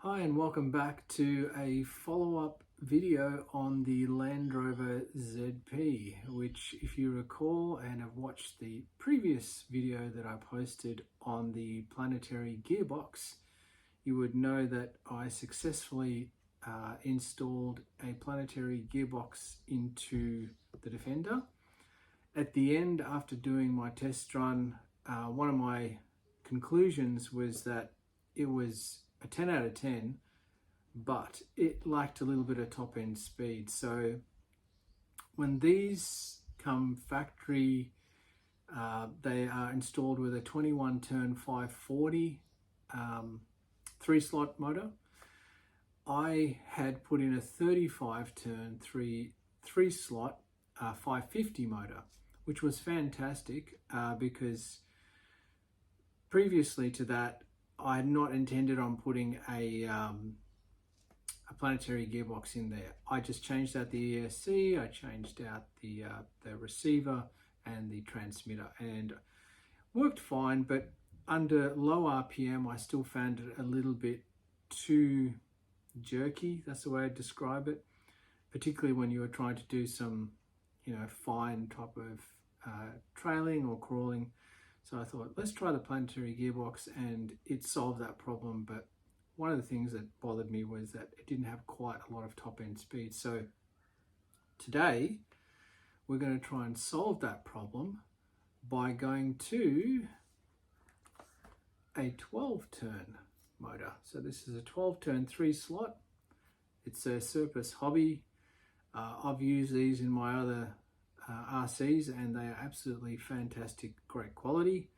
Hi and welcome back to a follow-up video on the Land Rover ZP, which if you recall and have watched the previous video that I posted on the planetary gearbox, you would know that I successfully installed a planetary gearbox into the Defender. At the end, after doing my test run, one of my conclusions was that it was a 10 out of 10, but it lacked a little bit of top end speed. So when these come factory, they are installed with a 21 turn 540 3 slot motor. I had put in a 35 turn 3 slot 550 motor, which was fantastic because previously to that I had not intended on putting a planetary gearbox in there. I just changed out the ESC, I changed out the receiver and the transmitter, and worked fine, but under low RPM I still found it a little bit too jerky. That's the way I describe it, particularly when you were trying to do some fine type of trailing or crawling. So I thought, let's try the planetary gearbox, and it solved that problem. But one of the things that bothered me was that it didn't have quite a lot of top end speed. So today we're going to try and solve that problem by going to a 12 turn motor. So this is a 12 turn 3 slot. It's a Surface Hobby. I've used these in my other RCs and they are absolutely fantastic, great quality.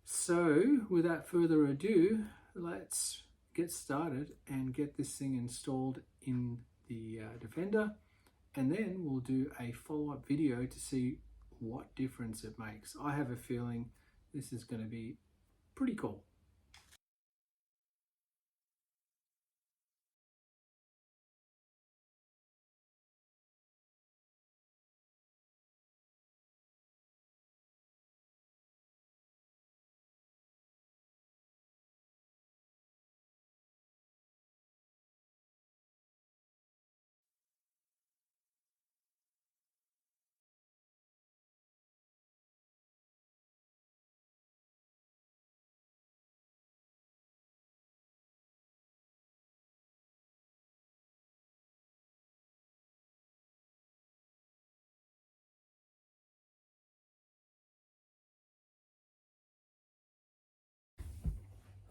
So without further ado, let's get started and get this thing installed in the Defender, and then we'll do a follow-up video to see what difference it makes. I have a feeling this is going to be pretty cool.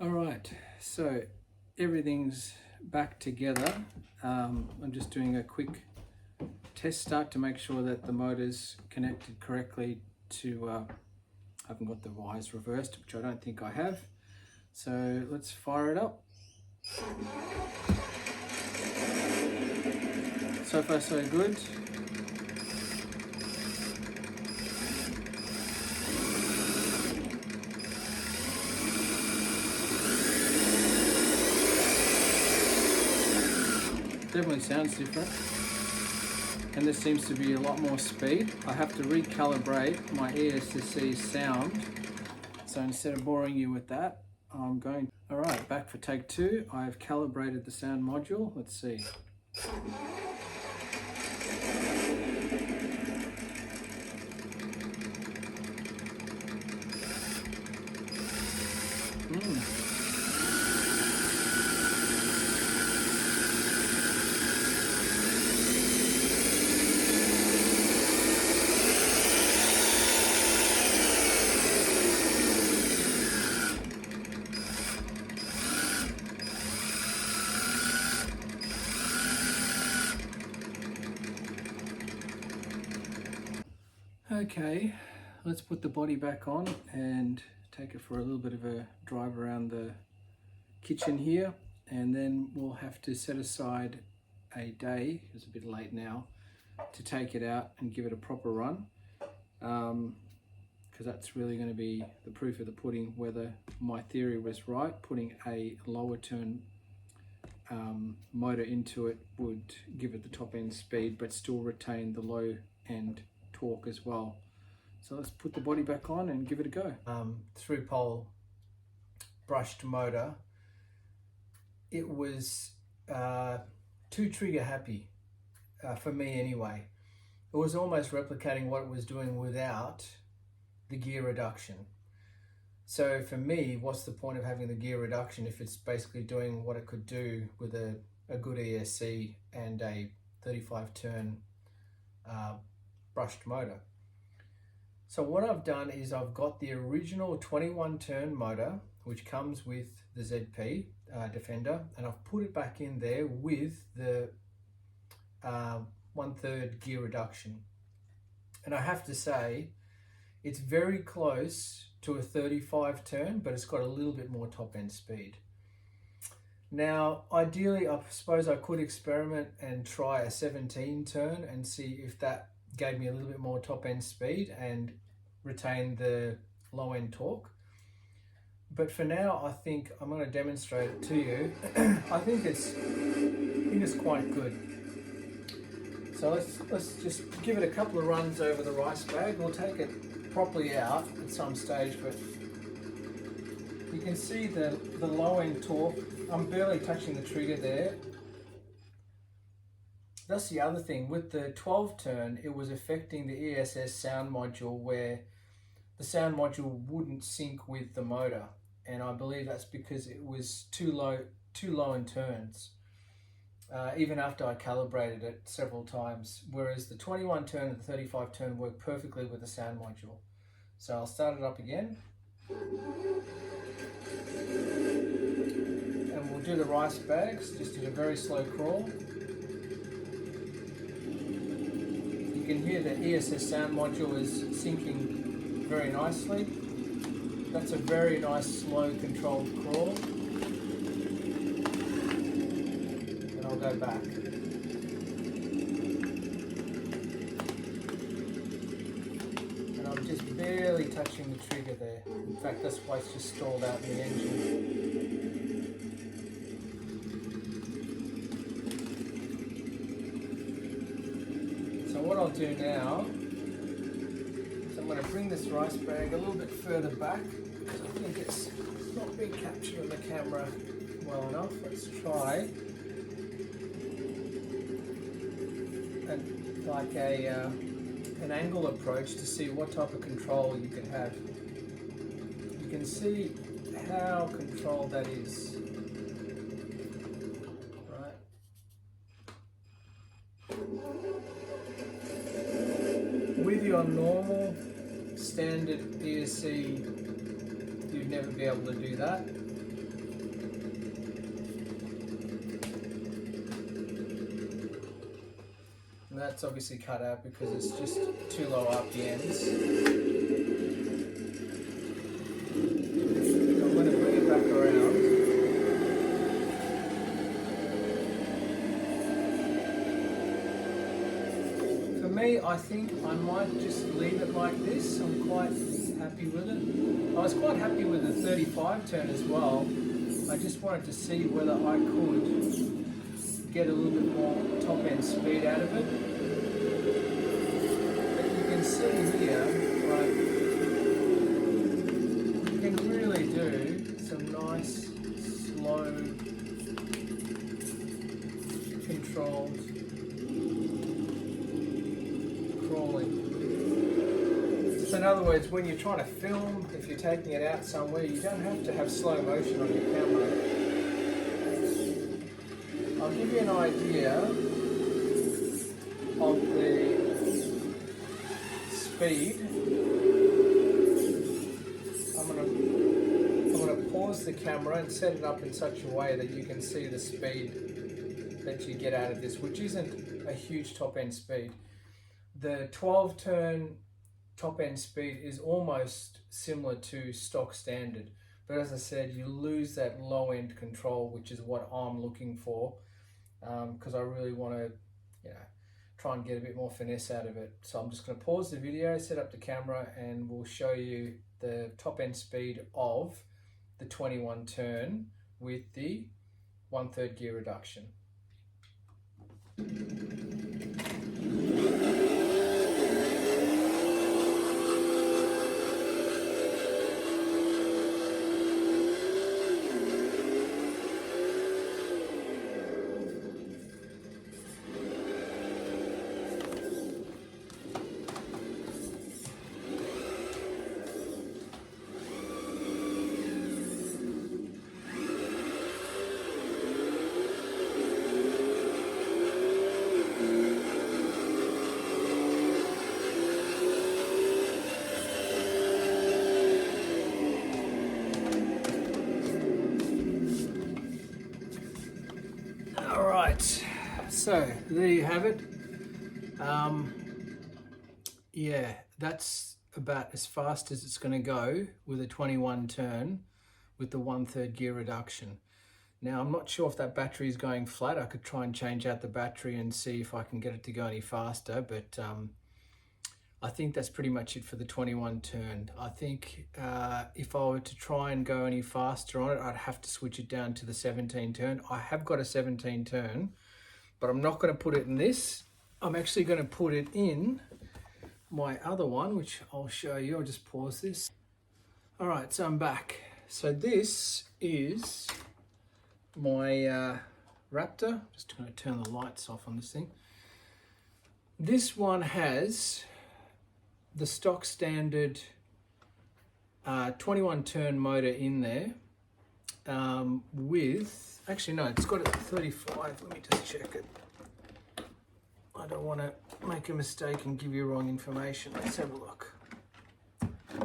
All right, so everything's back together. I'm just doing a quick test start to make sure that the motor's connected correctly to, I haven't got the wires reversed, which I don't think I have. So let's fire it up. So far so good. Definitely sounds different, and there seems to be a lot more speed. I have to recalibrate my ESC sound, so instead of boring you with that, I'm going. All right, back for take two. I've calibrated the sound module. Let's see. Okay, let's put the body back on and take it for a little bit of a drive around the kitchen here, and then we'll have to set aside a day, it's a bit late now, to take it out and give it a proper run, because that's really going to be the proof of the pudding whether my theory was right. Putting a lower turn motor into it would give it the top end speed but still retain the low end torque as well. So let's put the body back on and give it a go. Through pole brushed motor it was too trigger happy for me anyway. It was almost replicating what it was doing without the gear reduction. So for me, what's the point of having the gear reduction if it's basically doing what it could do with a good ESC and a 35 turn brushed motor? So what I've done is I've got the original 21 turn motor, which comes with the ZP Defender, and I've put it back in there with the 1/3 gear reduction. And I have to say, it's very close to a 35 turn, but it's got a little bit more top end speed. Now, ideally, I suppose I could experiment and try a 17 turn and see if that gave me a little bit more top end speed and retain the low end torque. But for now, I think I'm going to demonstrate it to you. I think it's quite good. So let's just give it a couple of runs over the rice bag. We'll take it properly out at some stage, but you can see the low end torque. I'm barely touching the trigger there. That's the other thing. With the 12 turn, it was affecting the ESS sound module where the sound module wouldn't sync with the motor. And I believe that's because it was too low in turns, even after I calibrated it several times. Whereas the 21 turn and the 35 turn work perfectly with the sound module. So I'll start it up again. And we'll do the rice bags, just in a very slow crawl. You can hear the ESS sound module is syncing very nicely. That's a very nice, slow, controlled crawl. And I'll go back. And I'm just barely touching the trigger there. In fact, that's why it's just stalled out in the engine. So what I'll do now is I'm going to bring this rice bag a little bit further back because I think it's not being captured on the camera well enough. Let's try an angle approach to see what type of control you can have. You can see how controlled that is. Right. With your normal standard ESC, you'd never be able to do that. And that's obviously cut out because it's just too low RPMs. So I'm going to bring it back around. For me, I think I might just leave it like this. I'm quite happy with it. I was quite happy with the 35 turn as well. I just wanted to see whether I could get a little bit more top end speed out of it. But you can see here, right, you can really do some nice, slow, controlled crawling. So in other words, when you're trying to film, if you're taking it out somewhere, you don't have to have slow motion on your camera. I'll give you an idea of the speed. I'm going to pause the camera and set it up in such a way that you can see the speed that you get out of this, which isn't a huge top end speed. The 12 turn top end speed is almost similar to stock standard, but as I said, you lose that low end control, which is what I'm looking for, because I really want to, try and get a bit more finesse out of it. So I'm just going to pause the video, set up the camera, and we'll show you the top end speed of the 21 turn with the 1/3 gear reduction. right, so there you have it. Yeah, that's about as fast as it's going to go with a 21 turn with the 1/3 gear reduction. Now, I'm not sure if that battery is going flat. I could try and change out the battery and see if I can get it to go any faster, but I think that's pretty much it for the 21 turn. I think if I were to try and go any faster on it, I'd have to switch it down to the 17 turn. I have got a 17 turn, but I'm not going to put it in this. I'm actually going to put it in my other one, which I'll show you. I'll just pause this. All right, so I'm back. So this is my Raptor. Just going to turn the lights off on this thing. This one has the stock standard 21 turn motor in there with, actually no, it's got a 35. Let me just check it. I don't want to make a mistake and give you wrong information. Let's have a look.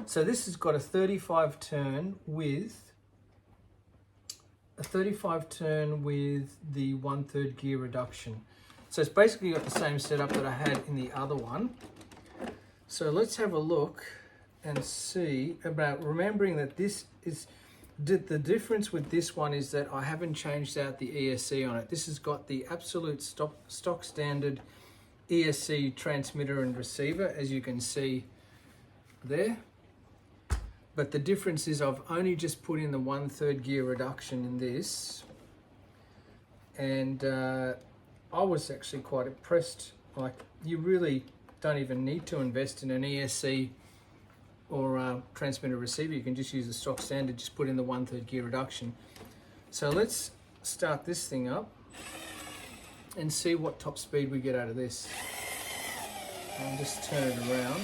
So this has got a 35 turn with the 1/3 gear reduction. So it's basically got the same setup that I had in the other one. So let's have a look and see about remembering that this is the difference with this one is that I haven't changed out the ESC on it. This has got the absolute stock standard ESC transmitter and receiver, as you can see there. But the difference is I've only just put in the 1/3 gear reduction in this, and I was actually quite impressed. Like, you really don't even need to invest in an ESC or a transmitter receiver. You can just use the stock standard, just put in the 1/3 gear reduction. So let's start this thing up and see what top speed we get out of this. I'll just turn it around.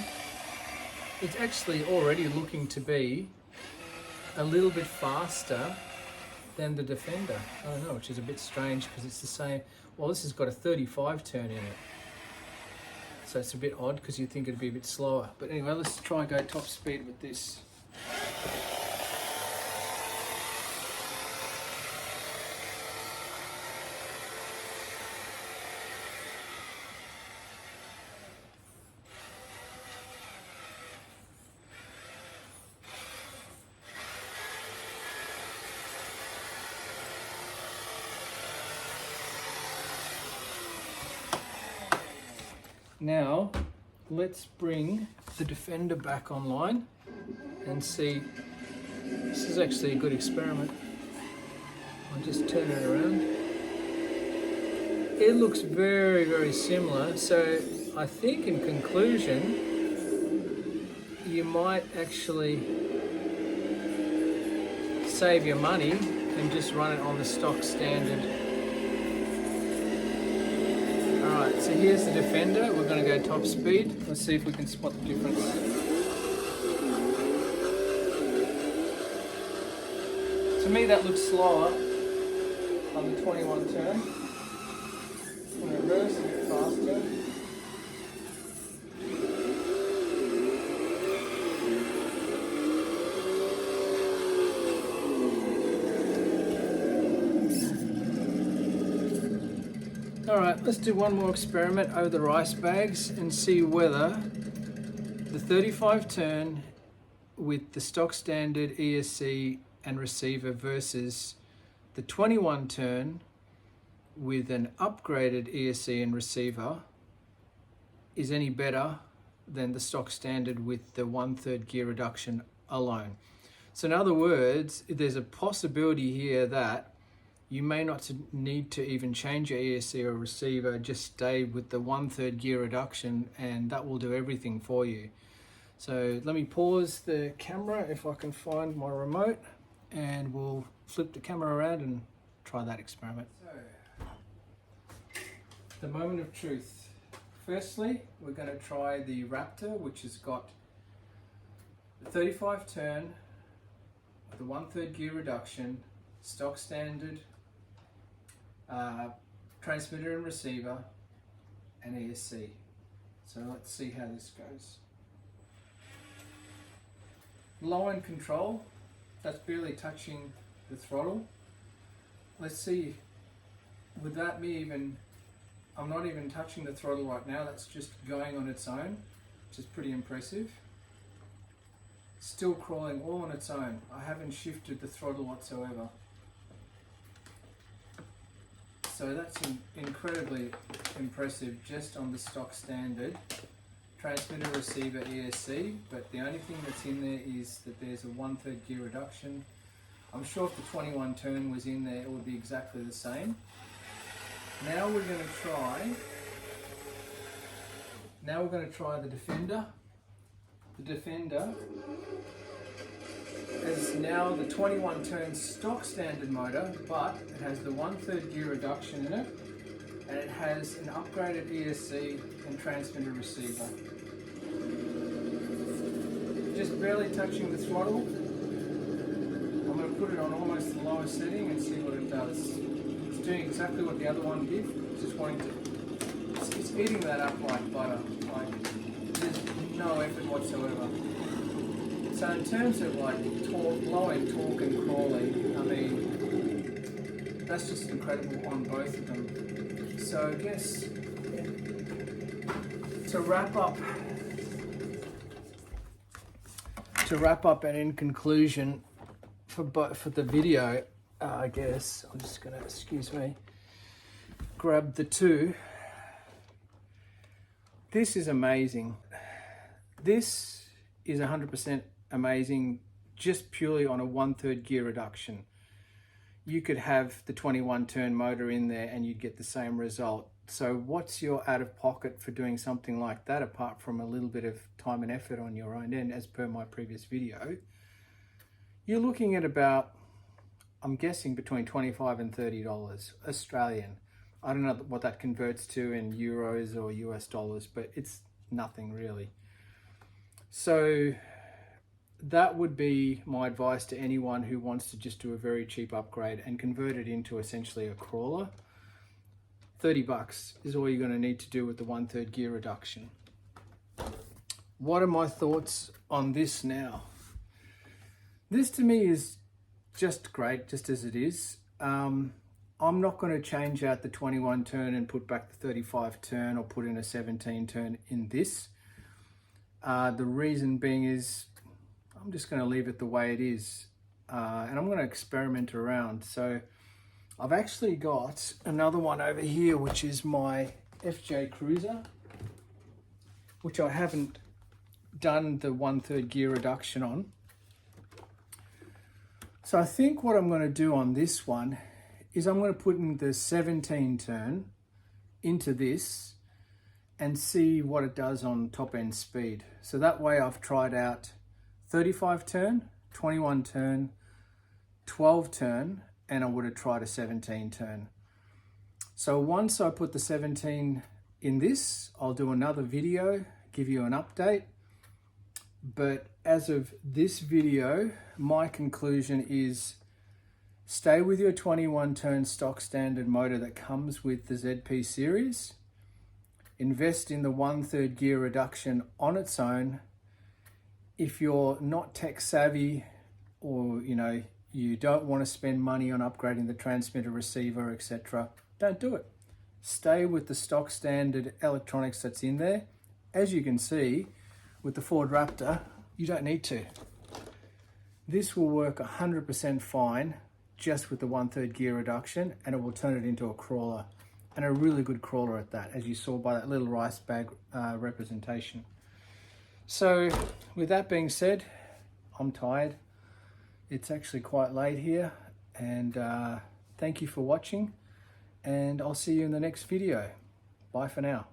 It's actually already looking to be a little bit faster than the Defender. I don't know, which is a bit strange because it's the same. Well, this has got a 35 turn in it. So it's a bit odd because you'd think it'd be a bit slower. But anyway, let's try and go top speed with this. Now, let's bring the Defender back online and see. This is actually a good experiment. I'll just turn it around. It looks very, very similar. So I think in conclusion, you might actually save your money and just run it on the stock standard. Alright, so here's the Defender. We're going to go top speed. Let's see if we can spot the difference. To me that looks slower on the 21 turn. I'm going to reverse a bit faster. Alright, let's do one more experiment over the rice bags and see whether the 35 turn with the stock standard ESC and receiver versus the 21 turn with an upgraded ESC and receiver is any better than the stock standard with the 1/3 gear reduction alone. So in other words, there's a possibility here that you may not need to even change your ESC or receiver, just stay with the 1/3 gear reduction and that will do everything for you. So let me pause the camera if I can find my remote, and we'll flip the camera around and try that experiment. So, the moment of truth. Firstly, we're going to try the Raptor, which has got the 35 turn with the 1/3 gear reduction, stock standard, transmitter and receiver, and ESC. So let's see how this goes. Low end control, that's barely touching the throttle. Let's see without me even, I'm not even touching the throttle right now, that's just going on its own, which is pretty impressive. Still crawling all on its own. I haven't shifted the throttle whatsoever. So that's incredibly impressive just on the stock standard transmitter receiver ESC, but the only thing that's in there is that there's a 1/3 gear reduction. I'm sure if the 21 turn was in there, it would be exactly the same. Now we're going to try the Defender. The Defender is now the 21 turn stock standard motor, but it has the 1/3 gear reduction in it, and it has an upgraded ESC and transmitter receiver. Just barely touching the throttle. I'm going to put it on almost the lowest setting and see what it does. It's doing exactly what the other one did. It's just wanting to, it's eating that up like butter. Like, there's no effort whatsoever. So in terms of like torque, low end torque and crawling, I mean, that's just incredible on both of them. So I guess to wrap up and in conclusion for the video, I guess I'm just gonna, excuse me, grab the two. This is amazing. This is 100% amazing just purely on a 1/3 gear reduction. You could have the 21 turn motor in there and you'd get the same result. So what's your out of pocket for doing something like that, apart from a little bit of time and effort on your own end, as per my previous video? You're looking at about, I'm guessing, between $25 and $30 Australian. I don't know what that converts to in euros or US dollars, but it's nothing really. So that would be my advice to anyone who wants to just do a very cheap upgrade and convert it into essentially a crawler. $30 is all you're going to need to do with the 1/3 gear reduction. What are my thoughts on this now? This to me is just great, just as it is. I'm not going to change out the 21 turn and put back the 35 turn or put in a 17 turn in this. The reason being is I'm just going to leave it the way it is, and I'm going to experiment around. So I've actually got another one over here, which is my FJ Cruiser, which I haven't done the 1/3 gear reduction on. So I think what I'm going to do on this one is I'm going to put in the 17 turn into this and see what it does on top end speed. So that way I've tried out 35 turn, 21 turn, 12 turn, and I would have tried a 17 turn. So once I put the 17 in this, I'll do another video, give you an update. But as of this video, my conclusion is stay with your 21 turn stock standard motor that comes with the ZP series. Invest in the 1/3 gear reduction on its own. If you're not tech savvy, or you don't want to spend money on upgrading the transmitter receiver, etc., don't do it. Stay with the stock standard electronics that's in there. As you can see with the Ford Raptor, you don't need to. This will work 100% fine just with the 1/3 gear reduction, and it will turn it into a crawler, and a really good crawler at that, as you saw by that little rice bag representation. So with that being said, I'm tired. It's actually quite late here, and thank you for watching, and I'll see you in the next video. Bye for now.